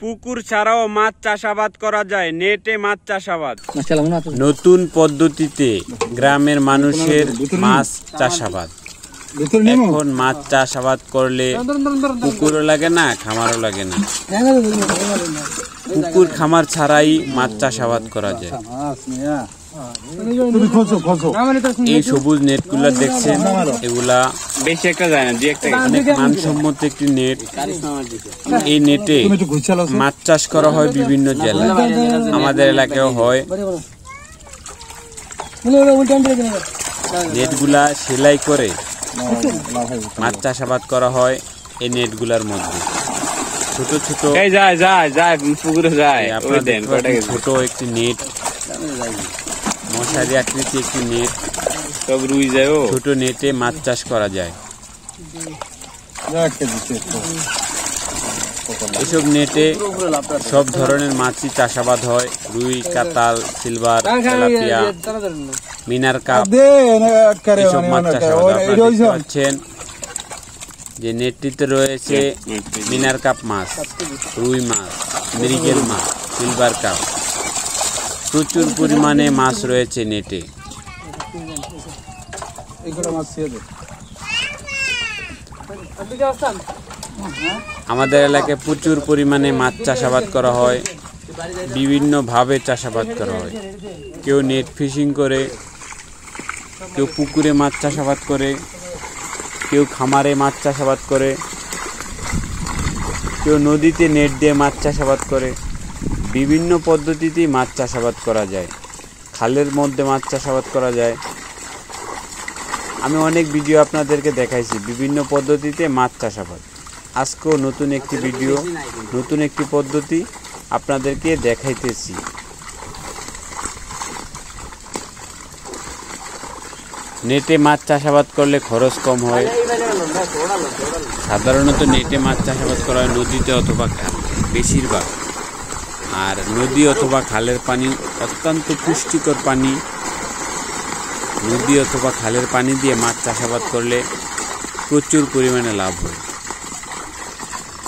পুকুর ছাড়াও মাছ চাষাবাদ করা যায়, নেটে মাছ চাষাবাদ। নতুন পদ্ধতিতে গ্রামের মানুষের মাছ চাষাবাদ। এখন মাছ চাষাবাদ করলে পুকুরও লাগে না, খামারও লাগে না। পুকুর খামার ছাড়াই মাছ চাষাবাদ করা যায়। এই সবুজ নেটগুলা দেখছেন, এগুলা বেশি একটা যায় না, অনেক মানসম্মত একটি নেট। এই নেটে মাছ চাষ করা হয় বিভিন্ন জেলায়, আমাদের এলাকায়ও হয়। নেটগুলা সেলাই করে মাছ চাষাবাদ করা হয়। এই নেটগুলার মধ্যে ছোট ছোট ছোট একটি নেট, মশারি আকৃতি একটি নেট, ছোট নেটে মাছ চাষ করা যায়। এসব নেটে সব ধরনের মাছই চাষাবাদ হয়। রুই, কাতাল, সিলভার, তেলাপিয়া, মিনার কাপ, এসব মাছ চাষাবাদ। আপনারা দেখতে পাচ্ছেন যে নেটটিতে রয়েছে মিনার কাপ মাছ, রুই মাছ, মৃগেল মাছ, সিলভার কাপ। প্রচুর পরিমাণে মাছ রয়েছে নেটে। আমাদের এলাকায় প্রচুর পরিমাণে মাছ চাষাবাদ করা হয়, বিভিন্নভাবে চাষাবাদ করা হয়। কেউ নেট ফিশিং করে, কেউ পুকুরে মাছ চাষাবাদ করে, কেউ খামারে মাছ চাষাবাদ করে, কেউ নদীতে নেট দিয়ে মাছ চাষাবাদ করে। বিভিন্ন পদ্ধতিতেই মাছ চাষাবাদ করা যায়। খালের মধ্যে মাছ চাষাবাদ করা যায়। আমি অনেক ভিডিও আপনাদেরকে দেখাইছি বিভিন্ন পদ্ধতিতে মাছ চাষাবাদ। আজকেও নতুন একটি ভিডিও, নতুন একটি পদ্ধতি আপনাদেরকে দেখাইতেছি। নেটে মাছ চাষাবাদ করলে খরচ কম হয়। সাধারণত নেটে মাছ চাষাবাদ করা হয় নদীতে অথবা খাল, বেশিরভাগ। আর নদী অথবা খালের পানি অত্যন্ত পুষ্টিকর পানি। নদী অথবা খালের পানি দিয়ে মাছ চাষাবাদ করলে প্রচুর পরিমাণে লাভ হয়।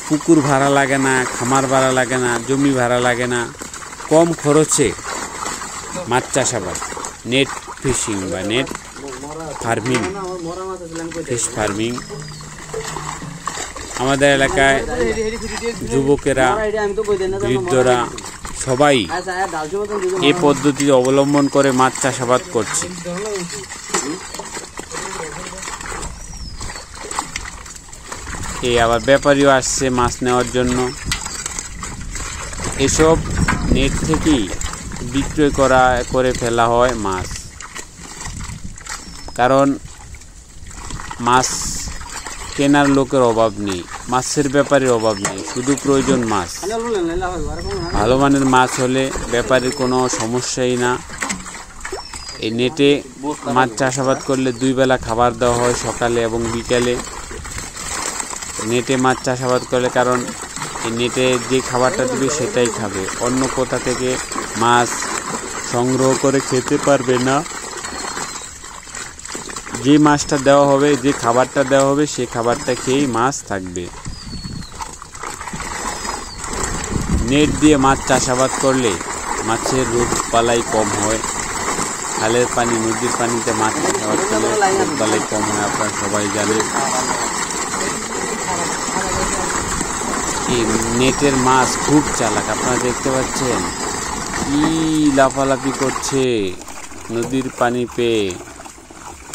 পুকুর ভাড়া লাগে না, খামার ভাড়া লাগে না, জমি ভাড়া লাগে না। কম খরচে মাছ চাষাবাদ, নেট ফিশিং বা নেট ফার্মিং, ফিশ ফার্মিং। আমাদের এলাকায় যুবকেরা, বৃদ্ধরা সবাই এই পদ্ধতি অবলম্বন করে মাছ চাষাবাদ করছে। এই আবার ব্যাপারীও আসছে মাছ নেওয়ার জন্য। এসব নেট থেকেই বিক্রয় করে ফেলা হয় মাছ। কারণ মাছ কেনার লোকের অভাব নেই, মাছের ব্যাপারীর অভাব নেই, শুধু প্রয়োজন মাছ। ভালো মানের মাছ হলে ব্যাপারীর কোনো সমস্যাই না। এই নেটে মাছ চাষাবাদ করলে 2 বেলা খাবার দেওয়া হয়, সকালে এবং বিকালে। নেটে মাছ চাষাবাদ করলে, কারণ এই নেটে যে খাবারটা দিবে সেটাই খাবে, অন্য কোথা থেকে মাছ সংগ্রহ করে খেতে পারবে না। যে মাছটা দেওয়া হবে, যে খাবারটা দেওয়া হবে, সেই খাবারটা খেয়েই মাছ থাকবে। নেট দিয়ে মাছ চাষাবাদ করলে মাছের রোগ বালাই কম হয়। খালের পানি, নদীর পানিতে মাছ চাষাবাদ করলে রোগ বালাই কম হয়, আপনারা সবাই জানেন। এই নেটের মাছ খুব চালাক, আপনারা দেখতে পাচ্ছেন কি লাফালাফি করছে নদীর পানি পেয়ে।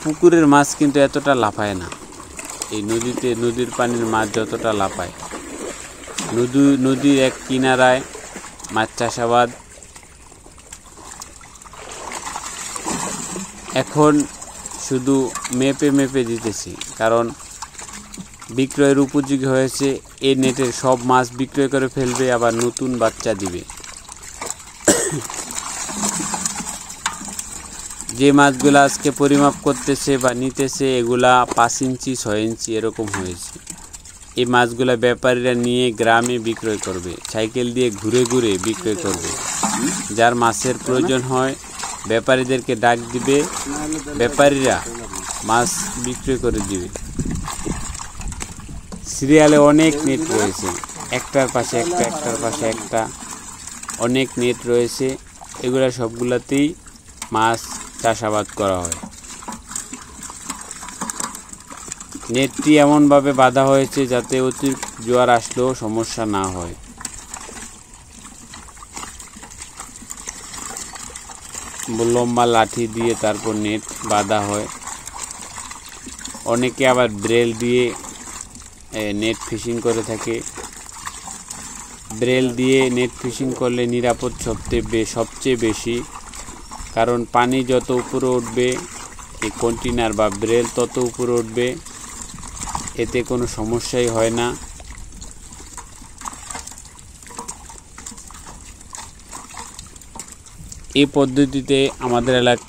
পুকুরের মাছ কিন্তু এতটা লাফায় না। এই নদীর পানির মাছ যতটা লাফায়। নদীর এক কিনারায় মাছ চাষাবাদ এখন শুধু মেপে দিতেছি, কারণ বিক্রয়ের উপযোগী হয়েছে। এই নেটের সব মাছ বিক্রয় করে ফেলবে, আবার নতুন বাচ্চা দিবে। যে মাছগুলো আজকে পরিমাপ করতেছে বা নিতেছে, এগুলা 5 ইঞ্চি 6 ইঞ্চি এরকম হয়েছে। এই মাছগুলা ব্যাপারীরা নিয়ে গ্রামে বিক্রয় করবে, সাইকেল দিয়ে ঘুরে ঘুরে বিক্রয় করবে। যার মাছের প্রয়োজন হয় ব্যাপারীদেরকে ডাক দিবে, ব্যাপারীরা মাছ বিক্রয় করে দিবে। সিরিয়ালে অনেক নেট রয়েছে, একটার পাশে একটা, একটার পাশে একটা, অনেক নেট রয়েছে। এগুলা সবগুলাতেই মাছ চাষাবাদ করা হয়। নেটটি এমনভাবে বাঁধা হয়েছে যাতে অতিরিক্ত জোয়ার আসলেও সমস্যা না হয়। লম্বা লাঠি দিয়ে তারপর নেট বাঁধা হয়। অনেকে আবার ব্রেল দিয়ে নেট ফিশিং করে থাকে। ব্রেল দিয়ে নেট ফিশিং করলে নিরাপদ সবচেয়ে বেশি, কারণ পানি যত উপরে উঠবে এই কন্টেইনার বা ব্রেল তত উপরে উঠবে, এতে কোনো সমস্যাই হয় না। এই পদ্ধতিতে আমাদের এলাকায়